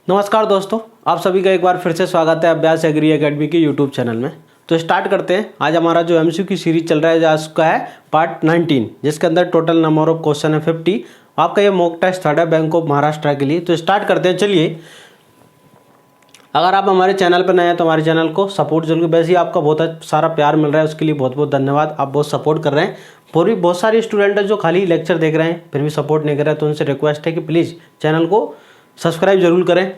नमस्कार दोस्तों, आप सभी का एक बार फिर से स्वागत है अभ्यास एग्री एकेडमी के यूट्यूब चैनल में। तो स्टार्ट करते हैं। आज हमारा जो एमसीक्यू की सीरीज चल रहा है आज उसका है पार्ट 19, जिसके अंदर टोटल नंबर ऑफ क्वेश्चन है 50। आपका ये मॉक टेस्ट था बैंक ऑफ महाराष्ट्र के लिए। तो स्टार्ट करते हैं। चलिए, अगर आप हमारे चैनल पर नए हैं तो हमारे चैनल को सपोर्ट जरूर। वैसे ही आपका बहुत सारा प्यार मिल रहा है, उसके लिए बहुत बहुत धन्यवाद। आप बहुत सपोर्ट कर रहे हैं। पूरी बहुत सारे स्टूडेंट हैं जो खाली लेक्चर देख रहे हैं फिर भी सपोर्ट नहीं कर रहे हैं, तो उनसे रिक्वेस्ट है कि प्लीज़ चैनल को सब्सक्राइब जरूर करें।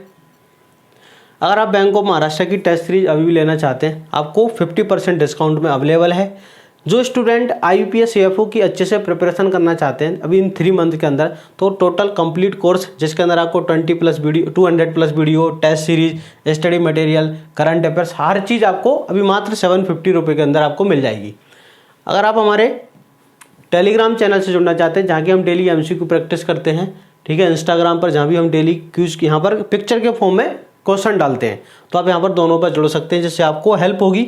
अगर आप बैंक ऑफ महाराष्ट्र की टेस्ट सीरीज अभी भी लेना चाहते हैं, आपको 50% डिस्काउंट में अवेलेबल है। जो स्टूडेंट IUPAS CFO की अच्छे से प्रिपरेशन करना चाहते हैं अभी इन 3 मंथ के अंदर, तो टोटल कंप्लीट कोर्स जिसके अंदर आपको 200+ video, test series, study material, current affairs, हर चीज़ आपको अभी मात्र 750 रुपये के अंदर आपको मिल जाएगी। अगर आप हमारे टेलीग्राम चैनल से जुड़ना चाहते हैं जहाँ की हम डेली MCQ प्रैक्टिस करते हैं, ठीक है, इंस्टाग्राम पर जहाँ भी हम डेली क्यूज यहाँ पर पिक्चर के फॉर्म में क्वेश्चन डालते हैं, तो आप यहाँ पर दोनों पर जुड़ सकते हैं जिससे आपको हेल्प होगी।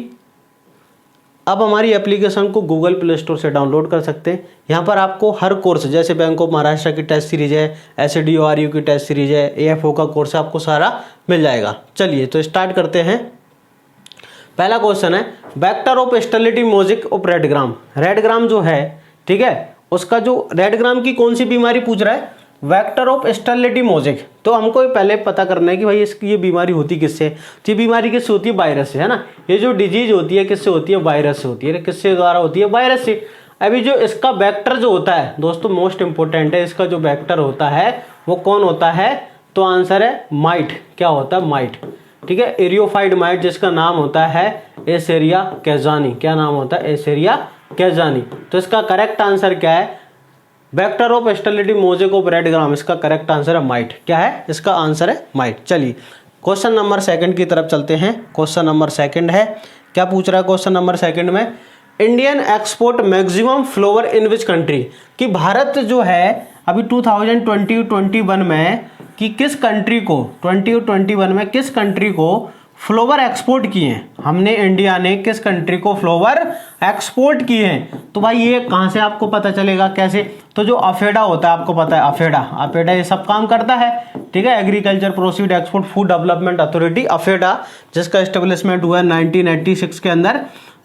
अब हमारी एप्लीकेशन को गूगल प्ले स्टोर से डाउनलोड कर सकते हैं। यहाँ पर आपको हर कोर्स, जैसे बैंक ऑफ महाराष्ट्र की टेस्ट सीरीज है, SADORU की टेस्ट सीरीज है, AFO का कोर्स है, आपको सारा मिल जाएगा। चलिए तो स्टार्ट करते हैं। पहला क्वेश्चन है vector of sterility mosaic of red gram. Red gram जो है, ठीक है, उसका जो रेडग्राम की कौन सी बीमारी पूछ रहा है, वेक्टर ऑफ स्टेरिलिटी मोज़ेक। तो हमको पहले पता करना है कि भाई इसकी ये बीमारी होती किससे। तो ये बीमारी किससे होती है? वायरस से, है ना। ये जो डिजीज होती है किससे होती है? वायरस से होती है। किससे द्वारा होती है? वायरस से। अभी जो इसका वेक्टर जो होता है दोस्तों, मोस्ट इंपॉर्टेंट है, इसका जो वेक्टर होता है वो कौन होता है? तो आंसर है माइट। क्या होता है? माइट, ठीक है, एरियोफाइड माइट, जिसका नाम होता है एशेरिया कैज़ानी। क्या नाम होता है? एशेरिया कैज़ानी। तो इसका करेक्ट आंसर क्या है? Vector of sterility mosaic of red gram, इसका करेक्ट आंसर है माइट। क्या है? इसका आंसर है माइट। चलिए क्वेश्चन नंबर 2 की तरफ चलते हैं। क्वेश्चन नंबर 2 है, क्या पूछ रहा है क्वेश्चन नंबर 2 में? Indian export maximum flower in which country. कि भारत जो है अभी 2020-21 में कि किस कंट्री को, 2021 में किस कंट्री को फ्लावर एक्सपोर्ट किए हैं? हमने, इंडिया ने किस कंट्री को फ्लावर एक्सपोर्ट किए हैं? तो भाई ये कहाँ से आपको पता चलेगा, कैसे? तो जो अफेडा होता है, आपको पता है अफेडा ये सब काम करता है, ठीक है, agriculture proceed export food development authority, APEDA, जिसका एस्टेब्लिशमेंट हुआ है 1986 के अंदर।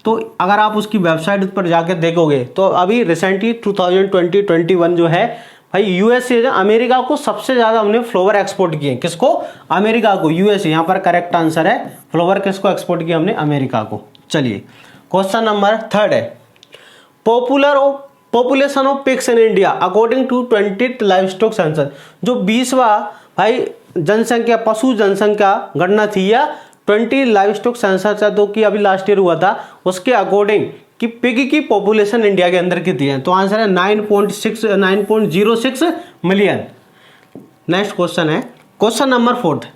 तो अगर आप उसकी वेबसाइट पर जाकर देखोगे तो अभी रिसेंटली 2020-21 जो है भाई USA, अमेरिका को सबसे ज्यादा हमने फ्लावर एक्सपोर्ट किए। किसको? अमेरिका को। USA यहाँ पर करेक्ट आंसर है। फ्लावर किसको एक्सपोर्ट किया हमने? अमेरिका को। चलिए क्वेश्चन नंबर 3 है, population of pigs in India according to 20th livestock census. जो 20वां भाई जनसंख्या, पशु जनसंख्या गणना थी, या 20 लाइवस्टॉक सेंसस है, तो कि अभी लास्ट ईयर हुआ था, उसके अकॉर्डिंग कि पिग की पॉपुलेशन इंडिया के अंदर कितनी है? तो आंसर है 9.06 मिलियन। नेक्स्ट क्वेश्चन है question number 4,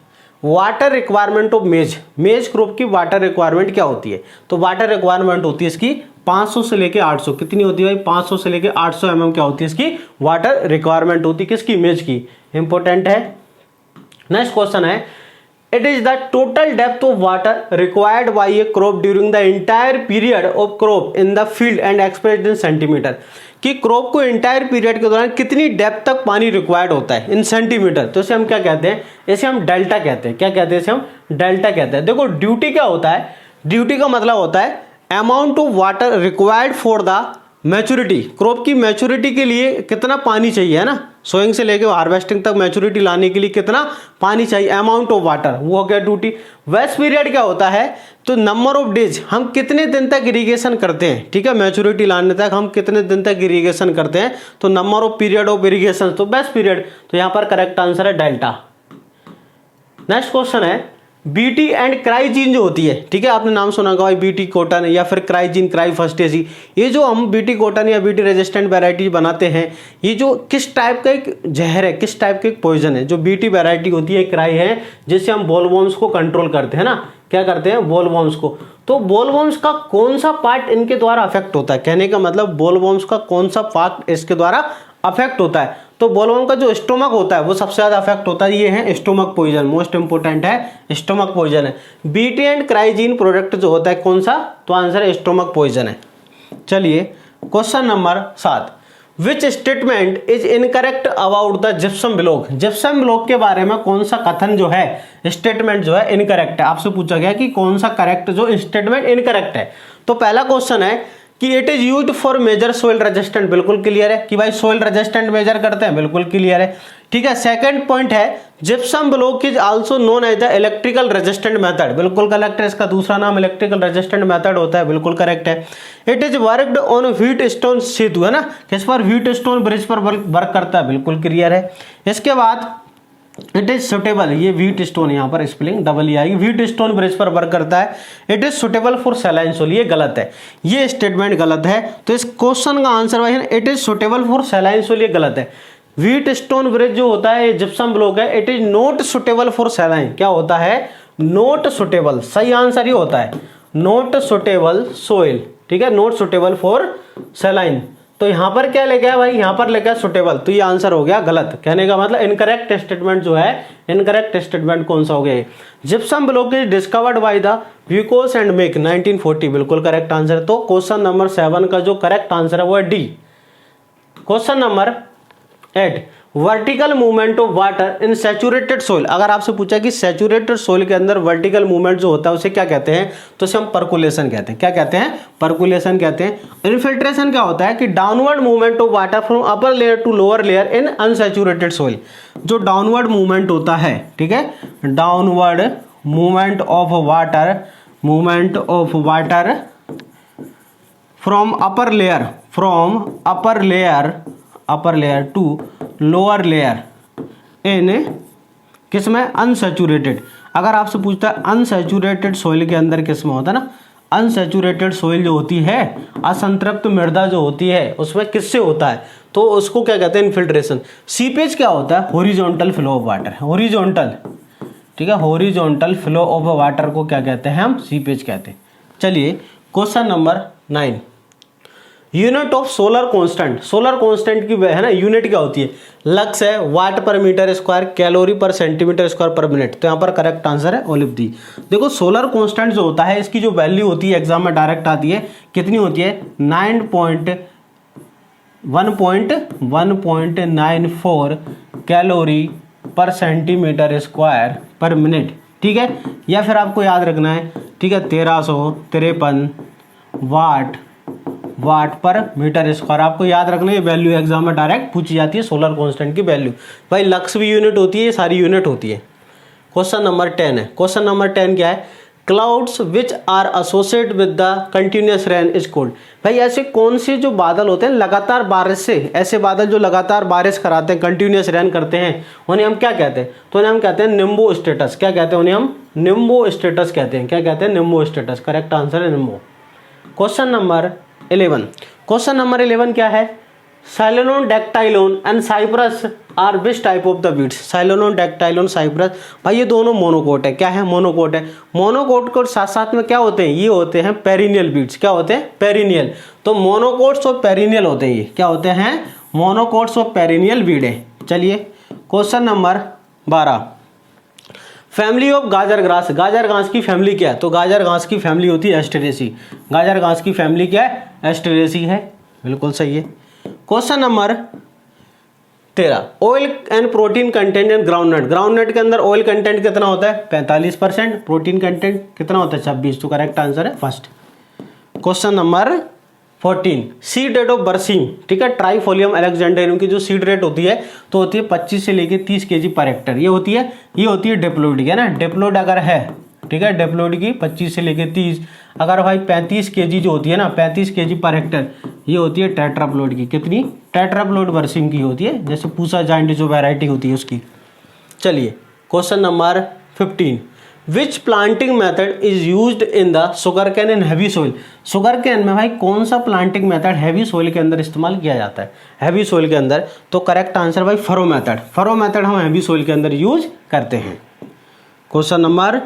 water requirement of मेज क्रॉप की वाटर रिक्वायरमेंट क्या होती है? तो वाटर रिक्वायरमेंट होती है इसकी 500 से लेके 800। कितनी होती है भाई? 500 से लेके 800 mm क्या होती है इसकी वाटर रिक्वायरमेंट होती है? किसकी? मेज की। इंपॉर्टेंट है। नेक्स्ट क्वेश्चन है, it is the total depth of water required by a crop during the entire period of crop in the field and expressed in centimeter। कि क्रॉप को इंटायर पीरियड के दौरान कितनी डेप्थ तक पानी required होता है इन सेंटीमीटर। तो इसे हम क्या कहते हैं? इसे हम डेल्टा कहते हैं। क्या कहते हैं? इसे हम डेल्टा कहते हैं। देखो ड्यूटी क्या होता है? ड्यूटी का मतलब होता है amount of water required for the maturity. Crop की मैच्योरिटी के लिए कितना पानी चाहिए, है ना, सोइंग से लेकर हार्वेस्टिंग तक मैच्योरिटी लाने के लिए कितना पानी चाहिए, अमाउंट ऑफ वाटर, वो हो गया ड्यूटी। वेस्ट पीरियड क्या होता है? तो नंबर ऑफ डेज, हम कितने दिन तक इरिगेशन करते हैं, ठीक है, मैच्योरिटी लाने तक हम कितने दिन तक इरिगेशन करते हैं, तो number of period of irrigation, तो बेस्ट पीरियड। तो यहाँ पर करेक्ट आंसर है डेल्टा। नेक्स्ट क्वेश्चन है, बीटी एंड क्राइजीन जो होती है, ठीक है, आपने नाम सुना होगा भाई, बीटी कॉटन या फिर क्राइजीन, क्राई फर्स्टेसी। ये जो हम बीटी कॉटन या बीटी रेजिस्टेंट वैरायटी बनाते हैं, ये जो किस टाइप का एक जहर है, किस टाइप का एक पॉइजन है? जो बीटी वैरायटी होती है, क्राई है, जिससे हम बॉलवॉर्म्स को कंट्रोल करते हैं ना। क्या करते हैं? बॉलवॉर्म्स को। तो बॉलवॉर्म्स का कौन सा पार्ट इनके द्वारा अफेक्ट होता है? कहने का मतलब बॉलवॉर्म्स का कौन सा पार्ट इसके द्वारा अफेक्ट होता है? तो बॉलवॉर्म का जो स्टोमक होता है वो सबसे ज्यादा अफेक्ट होता है। ये है स्टोमक पॉइजन, मोस्ट इंपोर्टेंट है, स्टोमक पॉइजन है। बीटी एंड क्राइजीन प्रोडक्ट जो होता है कौन सा? तो आंसर स्टोमक पॉइजन है। चलिए question number 7, which statement is incorrect about the gypsum block. Gypsum block के बारे में कौन सा कथन जो है, स्टेटमेंट जो है इनकरेक्ट है। आपसे पूछा गया कि कौन सा करेक्ट जो स्टेटमेंट इनकरेक्ट है। तो पहला क्वेश्चन है कि it is used for major soil resistant, बिल्कुल क्लियर है कि भाई सोइल रेजिस्टेंट मेजर करते हैं, बिल्कुल क्लियर है। ठीक है, सेकंड पॉइंट है gypsum block is also known as the electrical resistant method, बिल्कुल करेक्ट है। इसका दूसरा नाम इलेक्ट्रिकल रेजिस्टेंट मेथड होता है, बिल्कुल करेक्ट है। It is worked on Wheatstone सेतु, है ना, किस पर, व्हीट स्टोन ब्रिज पर वर्क करता है, बिल्कुल क्लियर है। इसके बाद इट इज सुटेबल, ये व्हीट स्टोन, यहाँ पर स्पेलिंग डबल ई आएगी, व्हीट स्टोन ब्रिज पर वर्क करता है। It is suitable for saline soil, ये गलत है, ये स्टेटमेंट गलत है। तो इस क्वेश्चन का आंसर भाई it is suitable for saline soil, ये गलत है। व्हीट स्टोन ब्रिज जो होता है, ये जिप्सम ब्लॉक है, it is not suitable for saline, क्या होता है, नॉट सुटेबल, सही आंसर ही होता है नॉट सुटेबल सोइल। ठीक है, नॉट सुटेबल फॉर सैलाइन। तो यहां पर क्या लेके आया भाई, यहां पर लेके आया सुटेबल, तो ये आंसर हो गया गलत। कहने का मतलब इनकरेक्ट स्टेटमेंट जो है, इनकरेक्ट स्टेटमेंट कौन सा हो गया, gypsum block is discovered by the Bouyoucos and Mick 1940, बिल्कुल करेक्ट आंसर। तो क्वेश्चन नंबर 7 का जो करेक्ट आंसर है वो है D. Question number 8, vertical movement of water in saturated soil. अगर आपसे पूछा कि सैचुरेटेड सोइल के अंदर वर्टिकल मूवमेंट जो होता है उसे क्या कहते हैं, तो उसे हम परकुलेशन कहते हैं। क्या कहते हैं, परकुलेशन कहते हैं। इन्फिल्ट्रेशन क्या होता है कि downward movement of water from upper layer to lower layer in unsaturated soil. जो डाउनवर्ड मूवमेंट होता है, ठीक है, downward movement of water, movement of water from upper layer, from upper layer to lower layer in किस में, unsaturated. अगर आपसे पूछता है अनसैचुरेटेड सोइल के अंदर किस में होता है ना, अनसैचुरेटेड सोइल जो होती है, असंतृप्त मृदा जो होती है, उसमें किससे होता है, तो उसको क्या कहते हैं, इन्फिल्ट्रेशन। सीपेज क्या होता है, horizontal flow of water, horizontal, ठीक है, हॉरिजॉन्टल फ्लो ऑफ वाटर को क्या कहते हैं, हम सीपेज कहते हैं। चलिए question number 9, unit of solar constant. Solar constant की है ना यूनिट क्या होती है, लक्स है, वाट पर मीटर स्क्वायर, कैलोरी पर सेंटीमीटर स्क्वायर पर मिनट। तो यहाँ पर करेक्ट आंसर है ओलिव दी। देखो सोलर कांस्टेंट जो होता है, इसकी जो वैल्यू होती है एग्जाम में डायरेक्ट आती है, कितनी होती है, 1.94 कैलोरी पर सेंटीमीटर स्क्वायर पर मिनट। ठीक है, या फिर आपको याद रखना है, ठीक है, 1353 वाट पर मीटर स्क्वायर। आपको याद रखना, ये वैल्यू एग्जाम में डायरेक्ट पूछी जाती है, सोलर कांस्टेंट की वैल्यू। भाई लक्स भी यूनिट होती है, ये सारी यूनिट होती है। क्वेश्चन नंबर 10 है। क्वेश्चन नंबर 10 क्या है, clouds which are associated with the continuous rain is called. भाई ऐसे कौन से जो बादल होते हैं लगातार बारिश से, ऐसे बादल जो लगातार बारिश कराते हैं, कंटिन्यूअस रेन करते हैं, उन्हें हम क्या कहते हैं, तो उन्हें हम कहते हैं निम्बो स्टेटस। क्या कहते हैं, उन्हें हम निम्बो स्टेटस कहते हैं। क्या कहते हैं, निम्बो स्टेटस, करेक्ट आंसर है निम्बो। क्वेश्चन नंबर 11, क्वेश्चन नंबर 11 क्या है, cynodon dactylon and cyperus are which type of the weeds. Cynodon dactylon cyperus, भाई ये दोनों मोनोकोट है। क्या है, मोनोकोट है। मोनोकोट को साथ साथ में क्या होते हैं, ये होते हैं पेरिनियल बीड्स। क्या होते हैं, पेरिनियल। तो मोनोकोट्स और पेरिनियल होते हैं, ये क्या होते हैं, मोनोकोट्स और पेरिनियल बीड है। चलिए क्वेश्चन नंबर 12, फैमिली ऑफ गाजर घास। गाजर घास की फैमिली क्या है, तो गाजर घास की फैमिली होती है एस्टेरेसी। गाजर घास की फैमिली क्या है, एस्टेरेसी है, बिल्कुल सही है। Question number 13, oil and protein content in groundnut. Groundnut के अंदर ऑयल कंटेंट कितना होता है, 45%, प्रोटीन कंटेंट कितना होता है, 26। तो करेक्ट आंसर है first. Question number 14, seed rate of बरसीम। ठीक है, ट्राइफोलियम अलेक्जेंडरियम की जो सीड रेट होती है, तो होती है 25 से लेके 30 kg पर हेक्टर। ये होती है डिप्लोइड की, है ना, डिप्लोइड अगर है, ठीक है, डिप्लोइड की 25 से लेके 30। अगर भाई 35 kg जो होती है ना, 35 kg पर हेक्टर, ये होती है टेट्राप्लोइड की। कितनी, टेट्राप्लोइड बरसीम की होती है, जैसे पूसा जाइंट जो वैरायटी होती है उसकी। चलिए question number 15, which planting method is used in the sugar can in heavy soil. Sugar cane में भाई कौन सा प्लांटिंग मेथड हैवी सोइल के अंदर इस्तेमाल किया जाता है, हैवी सोइल के अंदर, तो करेक्ट आंसर भाई फरो मेथड। फरो मेथड हम हैवी सोइल के अंदर यूज करते हैं। Question number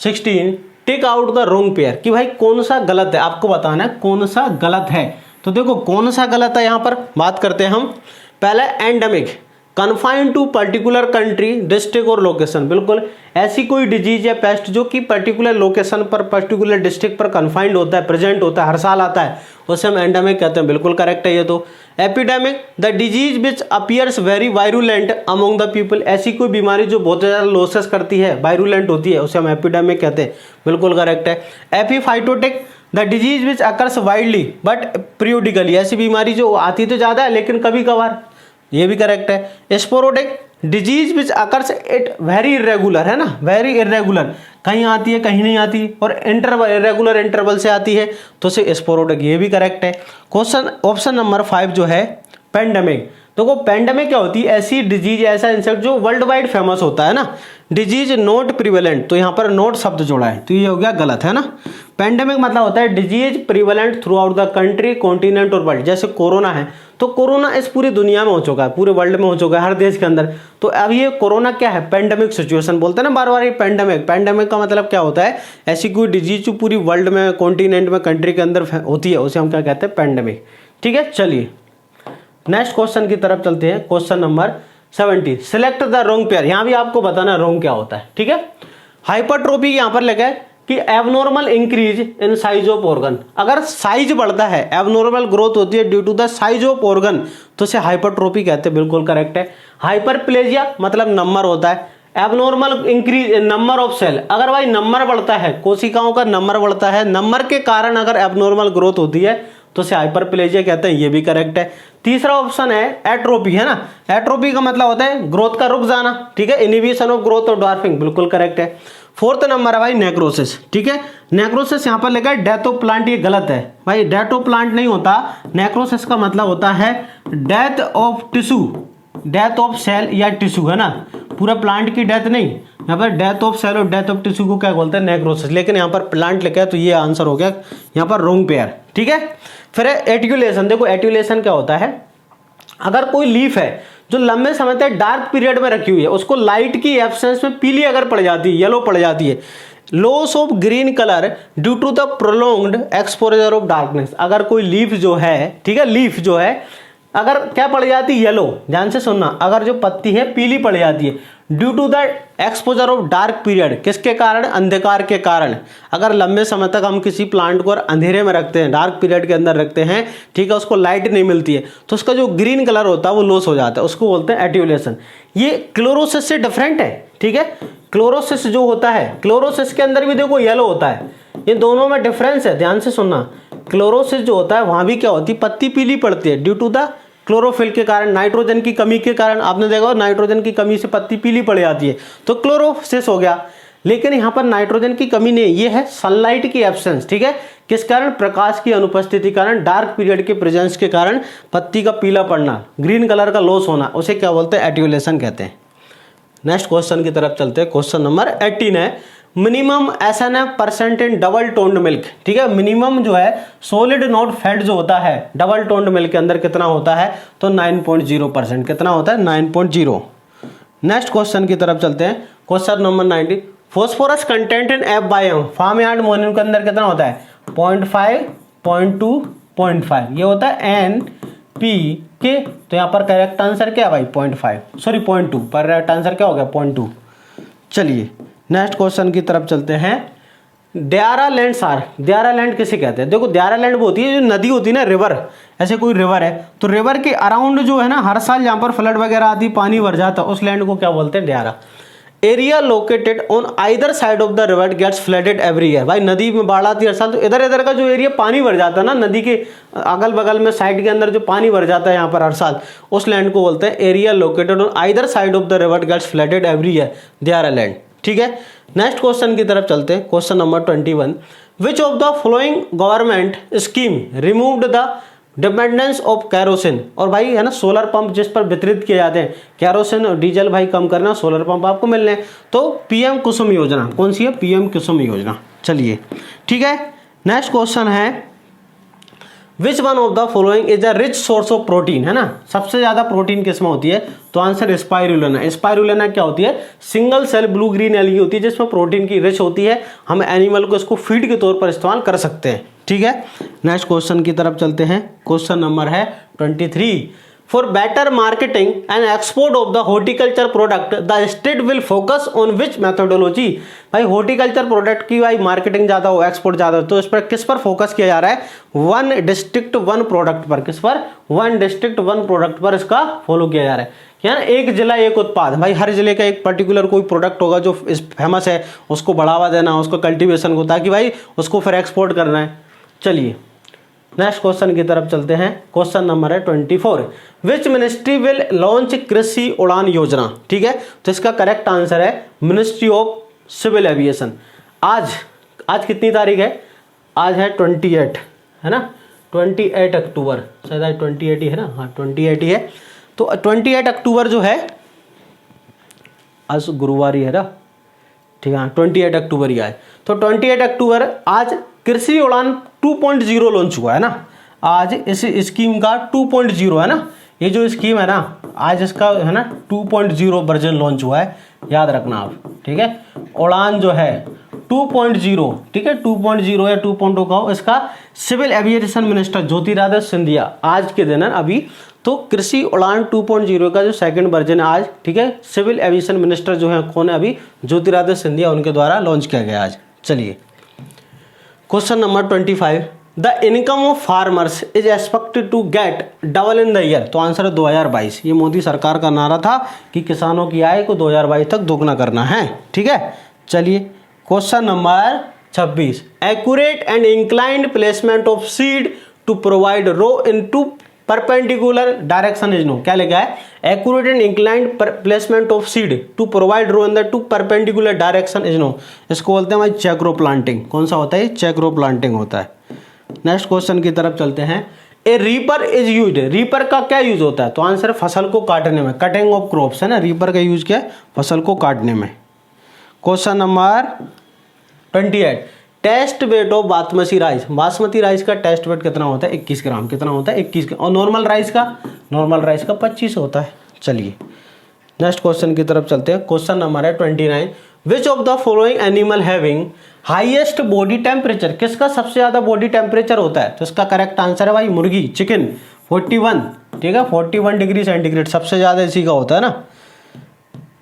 16, tick out the wrong pair, कि भाई कौन सा गलत है, आपको बताना है कौन सा गलत है। तो देखो कौन सा गलत है, यहाँ पर बात करते हैं हम। पहला endemic, confined to particular country, district और लोकेशन। बिल्कुल ऐसी कोई डिजीज या पेस्ट जो कि पर्टिकुलर लोकेशन पर, पर्टिकुलर डिस्ट्रिक्ट पर कन्फाइंड होता है, प्रेजेंट होता है, हर साल आता है, उसे हम एंडेमिक कहते हैं। बिल्कुल करेक्ट है ये तो। Epidemic, the disease which appears very virulent among the people, ऐसी कोई बीमारी जो बहुत ज़्यादा लॉसेस करती है, वायरुलेंट होती है, उसे हम एपिडेमिक कहते हैं। बिल्कुल करेक्ट है। Epiphytotic, the disease which occurs widely but periodically, ऐसी बीमारी जो आती तो ज़्यादा है लेकिन कभी कभार, ये भी करेक्ट है। Sporadic, disease which occurs it very irregular, है ना, वेरी इरेगुलर, कहीं आती है कहीं नहीं आती, और इंटरवल, इरेगुलर इंटरवल से आती है, तो से स्पोरोटिक, ये भी करेक्ट है। क्वेश्चन ऑप्शन नंबर 5 जो है पेंडेमिक। देखो पेंडेमिक क्या होती है, ऐसी डिजीज, ऐसा इंसेक्ट जो वर्ल्ड वाइड फेमस होता है ना। डिजीज नॉट प्रिवेलेंट, तो यहाँ पर नॉट शब्द जोड़ा है तो ये हो गया गलत, है ना। पेंडेमिक मतलब होता है disease prevalent through out the country, continent और वर्ल्ड। जैसे कोरोना है तो कोरोना इस पूरी दुनिया में हो चुका है, पूरे वर्ल्ड में हो चुका है, हर देश के अंदर। तो अब ये कोरोना क्या है, पेंडेमिक सिचुएशन बोलते हैं ना बार बार ये पेंडेमिक। पेंडेमिक का मतलब क्या होता है, ऐसी कोई डिजीज जो पूरी वर्ल्ड में, कॉन्टिनेंट में, कंट्री के अंदर होती है, उसे हम क्या कहते हैं, पेंडेमिक। ठीक है, चलिए नेक्स्ट क्वेश्चन की तरफ चलते हैं। Question number 70, select the wrong pair. यहाँ भी आपको बताना रॉन्ग क्या होता है। ठीक है, हाइपरट्रोफी यहाँ पर लिखा है कि abnormal increase in size of organ, अगर साइज बढ़ता है, एबनॉर्मल ग्रोथ होती है due to the size of organ, तो इसे हाइपरट्रोफी कहते हैं। बिल्कुल करेक्ट है। हाइपरप्लेजिया मतलब नंबर होता है। Abnormal increase in number of cell, अगर भाई नंबर बढ़ता है, कोशिकाओं का नंबर बढ़ता है, नंबर के कारण अगर एबनॉर्मल ग्रोथ होती है तो इसे हाइपरप्लेजिया कहते हैं, ये भी करेक्ट है। तीसरा ऑप्शन है एट्रोपी, है ना। एट्रोपी का मतलब होता है ग्रोथ का रुक जाना। ठीक है, इनहिबिशन ऑफ ग्रोथ और ड्वार्फिंग, बिल्कुल करेक्ट है। फोर्थ नंबर है भाई नेक्रोसिस। ठीक है, नेक्रोसिस यहाँ पर लिखा है डेथ ऑफ प्लांट, ये गलत है भाई, डेथ ऑफ प्लांट नहीं होता। नेक्रोसिस का मतलब होता है death of tissue, death of cell या टिश्यू, है ना, पूरा प्लांट की डेथ नहीं। यहाँ पर डेथ ऑफ सेल और डेथ ऑफ टिश्यू को क्या बोलते हैं, नेक्रोसिस, लेकिन यहाँ पर प्लांट लिखा है तो ये आंसर हो गया यहाँ पर रॉन्ग पेयर। ठीक है, फिर एट्यूलेशन। देखो एट्यूलेशन क्या होता है, अगर कोई लीफ है जो लंबे समय तक डार्क पीरियड में रखी हुई है, उसको लाइट की एब्सेंस में पीली अगर पड़ जाती है, येलो पड़ जाती है, loss of green colour due to the prolonged exposure of darkness. अगर कोई लीफ जो है, ठीक है, लीफ जो है अगर क्या पड़ जाती है, येलो, ध्यान से सुनना, अगर जो पत्ती है पीली पड़ जाती है due to the exposure of dark period, किसके कारण, अंधकार के कारण। अगर लंबे समय तक हम किसी प्लांट को अंधेरे में रखते हैं, डार्क पीरियड के अंदर रखते हैं, ठीक है, उसको लाइट नहीं मिलती है, तो उसका जो ग्रीन कलर होता है वो लॉस हो जाता है, उसको बोलते हैं एट्यूलेशन। ये क्लोरोसिस से डिफरेंट है। ठीक है, क्लोरोसिस जो होता है, क्लोरोसिस के अंदर भी देखो येलो होता है, ये दोनों में डिफरेंस है, ध्यान से सुनना। क्लोरोसिस जो होता है वहां भी क्या होती है, पत्ती पीली पड़ती है ड्यू टू द क्लोरोफिल के कारण, नाइट्रोजन की कमी के कारण। आपने देखा नाइट्रोजन की कमी से पत्ती पीली पड़ जाती है, तो क्लोरोसिस हो गया। लेकिन यहाँ पर नाइट्रोजन की कमी नहीं, ये है सनलाइट की एब्सेंस। ठीक है, किस कारण, प्रकाश की अनुपस्थिति कारण, डार्क पीरियड के प्रेजेंस के कारण पत्ती का पीला पड़ना, ग्रीन कलर का लॉस होना, उसे क्या बोलते हैं, एट्यूलेशन कहते हैं। नेक्स्ट क्वेश्चन की तरफ चलते हैं। क्वेश्चन नंबर 18 है minimum SNF% in double toned milk. ठीक है, मिनिमम जो है सॉलिड नॉट फैट जो होता है डबल टोन्ड मिल्क के अंदर कितना होता है, तो 9.0%। कितना होता है, 9.0। नेक्स्ट क्वेश्चन की तरफ चलते हैं। Question number 19, phosphorus content in F Y M, farm yard manure के अंदर कितना होता है, 0.5, 0.2, 0.5, ये होता है NPK। तो यहाँ पर करेक्ट आंसर क्या है भाई, 0.5, सॉरी 0.2, पर करेक्ट आंसर क्या हो गया, 0.2। चलिए नेक्स्ट क्वेश्चन की तरफ चलते हैं। द्यारा लैंड सार, द्यारा लैंड किसे कहते हैं, देखो द्यारा लैंड वो होती है जो नदी होती है ना, रिवर, ऐसे कोई रिवर है तो रिवर के अराउंड जो है ना, हर साल जहाँ पर फ्लड वगैरह आती, पानी भर जाता, उस लैंड को क्या बोलते हैं, द्यारा। Area located on either side of the river gets flooded every year. भाई नदी में बाढ़ आती है हर साल, तो इधर इधर का जो एरिया पानी भर जाता है ना, नदी के अगल बगल में साइड के अंदर जो पानी भर जाता है यहाँ पर हर साल, उस लैंड को बोलते हैं area located on either side of the river gets flooded every year, diara land. ठीक है, नेक्स्ट क्वेश्चन की तरफ चलते हैं। Question number 21, which of the following government scheme removed the dependence of kerosene. और भाई है ना, सोलर पंप जिस पर वितरित किए जाते हैं, कैरोसिन और डीजल भाई कम करना, सोलर पंप आपको मिलने हैं, तो पीएम कुसुम योजना। कौन सी है, पीएम कुसुम योजना। चलिए ठीक है, नेक्स्ट क्वेश्चन है which one of the following is a rich source of protein, है ना, सबसे ज्यादा प्रोटीन किसमें होती है, तो आंसर स्पाइरुलिना। स्पाइरुलिना क्या होती है, single cell blue green algae होती है जिसमें प्रोटीन की रिच होती है, हम एनिमल को इसको फीड के तौर पर इस्तेमाल कर सकते हैं। ठीक है, नेक्स्ट क्वेश्चन की तरफ चलते हैं। क्वेश्चन नंबर है 23, for better marketing and export of the horticulture product the state will focus on which methodology. भाई हॉर्टिकल्चर प्रोडक्ट की भाई मार्केटिंग ज़्यादा हो, एक्सपोर्ट ज़्यादा हो, तो इस पर किस पर फोकस किया जा रहा है? वन डिस्ट्रिक्ट वन प्रोडक्ट पर। किस पर? वन डिस्ट्रिक्ट वन प्रोडक्ट पर इसका फॉलो किया जा रहा है। क्या ना, एक जिला एक उत्पाद। भाई हर जिले का एक पर्टिकुलर कोई प्रोडक्ट होगा जो फेमस है, उसको बढ़ावा देना, उसको कल्टीवेशन को, ताकि भाई उसको फिर एक्सपोर्ट करना है। चलिए नेक्स्ट क्वेश्चन की तरफ चलते हैं। क्वेश्चन नंबर है 24। विच मिनिस्ट्री विल लॉन्च कृषि उड़ान योजना? ठीक है, तो इसका करेक्ट आंसर है मिनिस्ट्री ऑफ सिविल एविएशन। आज कितनी तारीख है? आज है 28, है ना, 28 अक्टूबर, शायद आज 28 ही है ना, हाँ 28 ही है। तो 28 अक्टूबर जो है, आज गुरुवार ही है ना, ठीक है, 28 अक्टूबर ही आए। तो 28 अक्टूबर आज कृषि उड़ान 2.0 लॉन्च हुआ है ना। आज इस स्कीम का 2.0 है ना, ये जो स्कीम है ना, आज इसका है ना 2.0 वर्जन लॉन्च हुआ है, याद रखना आप, ठीक है। उड़ान जो है 2.0, ठीक है, 2.0 या 2.0 का हो, इसका civil aviation minister Jyotiraditya Scindia आज के दिन है अभी, तो कृषि उड़ान 2.0 का जो सेकंड वर्जन है आज, ठीक है, सिविल एविएशन मिनिस्टर जो है कौन है अभी? ज्योतिरादित्य सिंधिया, उनके द्वारा लॉन्च किया गया आज। चलिए question number 25। The income of farmers is expected to get double in the year. तो आंसर है 2022। ये मोदी सरकार का नारा था कि किसानों की आय को 2022 तक दोगुना करना है, ठीक है। चलिए question number 26। Accurate and inclined placement of seed to provide row in two perpendicular direction is known. क्या लिखा है? Accurate and inclined placement of seed to provide row in the two perpendicular direction is known. इसको बोलते हैं भाई check रो planting. कौन सा होता है? चेक रो प्लांटिंग होता है। नेक्स्ट क्वेश्चन की तरफ चलते हैं। ए रीपर इज यूज्ड। रीपर का क्या यूज होता है? तो आंसर फसल को काटने में, कटिंग ऑफ क्रॉप्स, है ना। रीपर का यूज क्या है? फसल को काटने में। Question number 28। Test weight of basmati rice. Basmati rice का टेस्ट वेट कितना होता है? 21 ग्राम। कितना होता है? 21 ग्राम। और नॉर्मल राइस का 25 होता है। चलिए नेक्स्ट क्वेश्चन की तरफ चलते हैं। क्वेश्चन नंबर है 29। विच of the following animal having highest body temperature. किसका सबसे ज्यादा बॉडी टेम्परेचर होता है? तो इसका करेक्ट आंसर है भाई मुर्गी, चिकन, 41, ठीक है, 41 डिग्री सेंटीग्रेड सबसे ज्यादा इसी का होता है ना।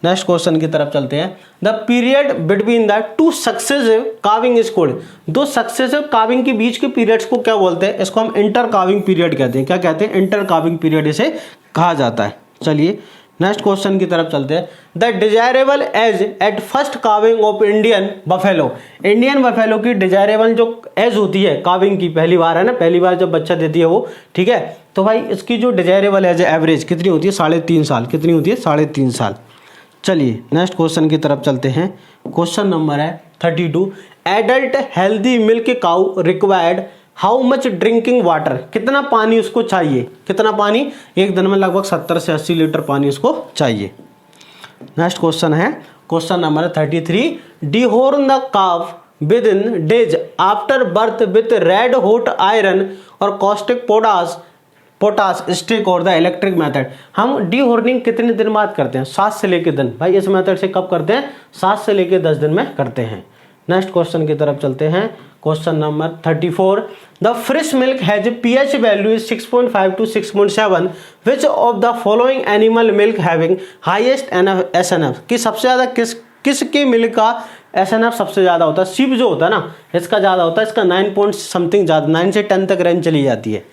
नेक्स्ट क्वेश्चन की तरफ चलते हैं। The period between the two successive calving is called. दो सक्सेसिव काविंग के बीच के पीरियड्स को क्या बोलते हैं? इसको हम इंटर काविंग पीरियड कहते हैं। क्या कहते हैं? इंटर काविंग पीरियड इसे कहा जाता है। चलिए नेक्स्ट क्वेश्चन की तरफ चलते हैं। The desirable age at first calving of Indian buffalo. Indian buffalo की डिजायरेबल जो एज होती है काविंग की, पहली बार है ना, पहली बार जब बच्चा देती है वो, ठीक है, तो भाई इसकी जो डिजायरेबल एज एवरेज कितनी होती है? 3.5 साल। कितनी होती है? 3.5 साल। चलिए नेक्स्ट क्वेश्चन की तरफ चलते हैं। क्वेश्चन नंबर है 32। Adult healthy milk cow required how much drinking water. कितना पानी उसको चाहिए? कितना पानी? एक दिन में लगभग 70 से 80 लीटर पानी उसको चाहिए। नेक्स्ट क्वेश्चन है question number 33। Dehorn the calf within days after birth with red hot iron और कॉस्टिक पोटास स्टिक और द इलेक्ट्रिक मेथड। हम डीहोर्निंग कितने दिन बाद करते हैं? 7 से लेकर दिन। भाई इस मेथड से कब करते हैं? 7 से लेकर 10 दिन में करते हैं। नेक्स्ट क्वेश्चन की तरफ चलते हैं। Question number 34। The fresh milk has pH value is 6.5 to 6.7। Which of the following animal milk having highest SNF। कि सबसे ज्यादा किसके मिल्क का SNF सबसे ज्यादा होता है? सीप जो होता है ना, इसका ज्यादा होता है। इसका 9 पॉइंट समथिंग ज्यादा, 9 से 10 तक रेंज चली जाती है।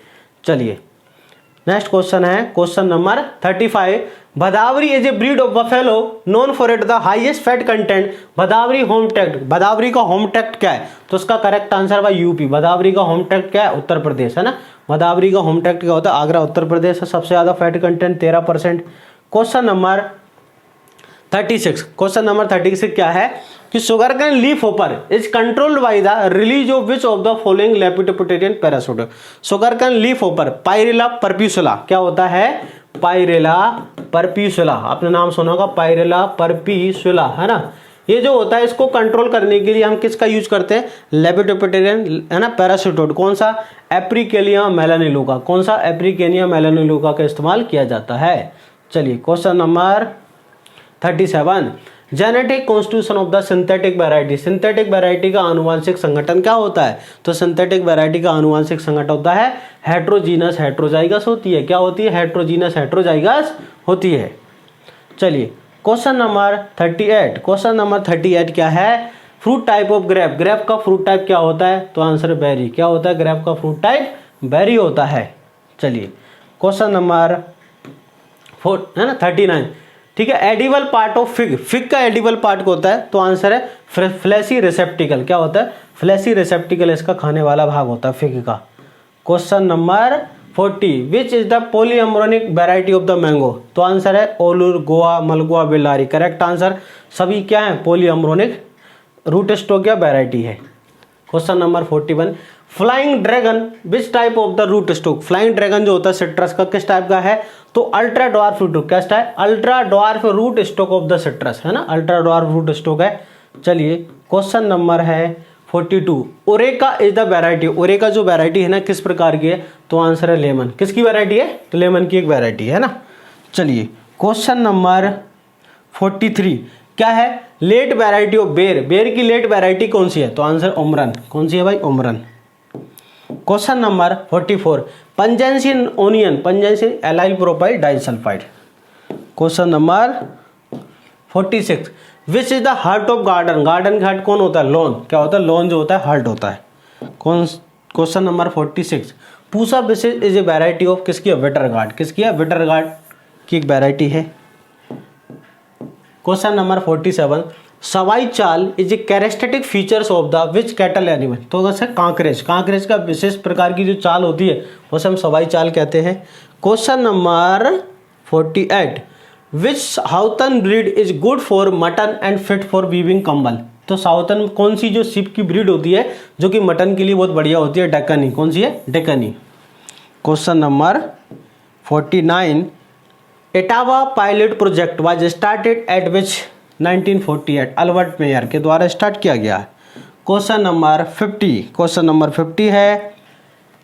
चलिए नेक्स्ट क्वेश्चन है question number 35। Bhadawari is a breed of buffalo known for it the highest fat content. Bhadawari home tract. Bhadawari का होम टेक्ट क्या है? तो इसका करेक्ट आंसर भाई यूपी। भदावरी का होम टेक्ट क्या है? उत्तर प्रदेश, है ना। भदावरी का होम टेक्ट क्या होता है? आगरा, उत्तर प्रदेश है। सबसे ज्यादा fat content 13%। Question number 36। Question number 36 क्या है कि sugar cane leaf hopper is controlled by the release of which of the following lepidopteran parasite. Sugar cane leaf hopper pyrilla perpusilla. क्या होता है? पायरेला परप्यूसुला। आपने नाम सुना होगा, पायरेला परप्यूसुला, है ना। ये जो होता है इसको कंट्रोल करने के लिए हम किसका यूज करते हैं? लेपिडोप्टेरियन, है ना, पैरासूटोड। कौन सा? एप्रिकेलिया मेलानिलुका। कौन सा? एप्रिकेलिया मेलानिलुका का इस्तेमाल किया जाता है। चलिए question number 37। Genetic constitution of the synthetic variety, synthetic variety का आनुवंशिक संगठन क्या होता है? तो सिंथेटिक वैरायटी का आनुवंशिक संगठन होता है हेट्रोजीनस हेट्रोजाइगस होती है। क्या होती है? हेट्रोजीनस हेट्रोजाइगस होती है। चलिए क्वेश्चन नंबर 38, क्वेश्चन नंबर 38 क्या है? Fruit type of grape, grape का फ्रूट टाइप क्या होता है? तो आंसर बेरी। क्या होता है? ग्रेप का फ्रूट टाइप बेरी होता है। चलिए क्वेश्चन नंबर 39, ठीक है। Edible part of fig, fig का एडिबल पार्ट होता है? तो आंसर है फ्लैशी रिसेप्टिकल। क्या होता है? फ्लैशी रिसेप्टिकल इसका खाने वाला भाग होता है फिग का। Question number 40, which is the polyembryonic variety of the mango? तो आंसर है ओलूर, गोवा, मलगोआ, बेल्लारी। करेक्ट आंसर सभी क्या है? पॉलीअम्ब्रोनिक रूट स्टॉक या वेराइटी है। Question number 41, flying dragon which type of the root stock? Flying dragon जो होता है सिट्रस का किस टाइप का है? तो अल्ट्रा डॉर्फ रूट, क्या है? Ultra dwarf root stock of the citrus, है ना, अल्ट्रा डॉर्फ रूट स्टॉक है। चलिए क्वेश्चन नंबर है 42, ओरेका इज द वेराइटी, ओरेका जो वेराइटी है ना किस प्रकार की है? तो आंसर है लेमन। किसकी वेराइटी है? तो लेमन की एक वेराइटी है ना। चलिए क्वेश्चन नंबर 43, क्या है? लेट वेराइटी ऑफ बेर, बेर की लेट वेराइटी कौन सी है? तो आंसर ओमरन। कौन सी है भाई? ओमरन। Question number 44, pungency in onion, pungency allyl propyl disulphide. Question number 46, which is the heart of garden, garden का हार्ट कौन होता है? लॉन। क्या होता है? लॉन जो होता है हार्ट होता है। क्वेश्चन नंबर 46, पूसा बिसेस इज ए वेराइटी ऑफ, किसकी है? विटरगार्ड। किसकी है? विटरगार्ड की एक वेराइटी है। क्वेश्चन नंबर 47, सवाई चाल is a characteristic features of the which cattle animal? तो वैसे कांकरेज, कांकरेज का विशेष प्रकार की जो चाल होती है उसे हम सवाई चाल कहते हैं। Question number 48, which southern breed is good for mutton and fit for weaving कंबल? तो साउथर्न कौन सी जो शिप की ब्रीड होती है जो कि मटन के लिए बहुत बढ़िया होती है? डेक्कनी। कौन सी है? Deccani. Question number 49, Etawah pilot project was started at which 1948? Albert Mayer के द्वारा स्टार्ट किया गया है। क्वेश्चन नंबर 50, क्वेश्चन नंबर 50 है,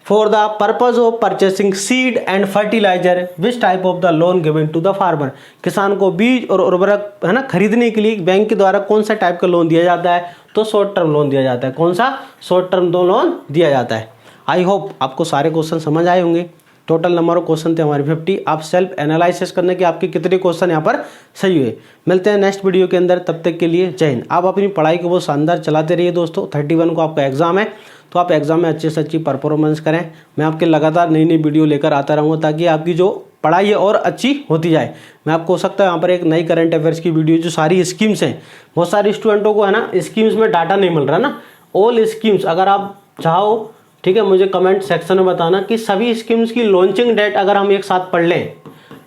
for the purpose of purchasing seed and fertiliser which type of the loan given to the farmer? किसान को बीज और उर्वरक, है ना, खरीदने के लिए बैंक के द्वारा कौन सा टाइप का लोन दिया जाता है? तो शॉर्ट टर्म लोन दिया जाता है। कौन सा? शॉर्ट टर्म लोन दिया जाता है। आई होप आपको सारे क्वेश्चन समझ आए होंगे। टोटल नंबर ऑफ क्वेश्चन थे हमारे 50। आप सेल्फ एनालिसिस करने के आपके कितने क्वेश्चन यहाँ पर सही हुए। मिलते हैं नेक्स्ट वीडियो के अंदर, तब तक के लिए जय हिंद। आप अपनी पढ़ाई को बहुत शानदार चलाते रहिए दोस्तों। 31 को आपका एग्जाम है, तो आप एग्जाम में अच्छे से अच्छी परफॉर्मेंस करें। मैं आपके लगातार नई नई वीडियो लेकर आता रहूँगा ताकि आपकी जो पढ़ाई है और अच्छी होती जाए। मैं आपको हो सकता है यहाँ पर एक नई करंट अफेयर्स की वीडियो, जो सारी स्कीम्स हैं, बहुत सारे स्टूडेंटों को है ना स्कीम्स में डाटा नहीं मिल रहा ना, ऑल स्कीम्स अगर आप चाहो, ठीक है, मुझे कमेंट सेक्शन में बताना कि सभी स्कीम्स की लॉन्चिंग डेट अगर हम एक साथ पढ़ लें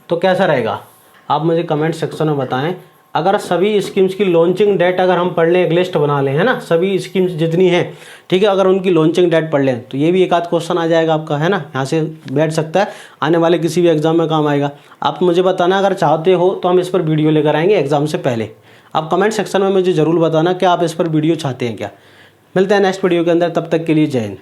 तो कैसा रहेगा। आप मुझे कमेंट सेक्शन में बताएं, अगर सभी स्कीम्स की लॉन्चिंग डेट अगर हम पढ़ लें, एक लिस्ट बना लें, है ना, सभी स्कीम्स जितनी हैं, ठीक है, अगर उनकी लॉन्चिंग डेट पढ़ लें तो ये भी एक आध क्वेश्चन आ जाएगा आपका, है ना, यहाँ से बैठ सकता है, आने वाले किसी भी एग्जाम में काम आएगा। आप मुझे बताना अगर चाहते हो तो हम इस पर वीडियो लेकर आएंगे एग्जाम से पहले। आप कमेंट सेक्शन में मुझे ज़रूर बताना कि आप इस पर वीडियो चाहते हैं क्या। मिलते हैं नेक्स्ट वीडियो के अंदर, तब तक के लिए जय हिंद।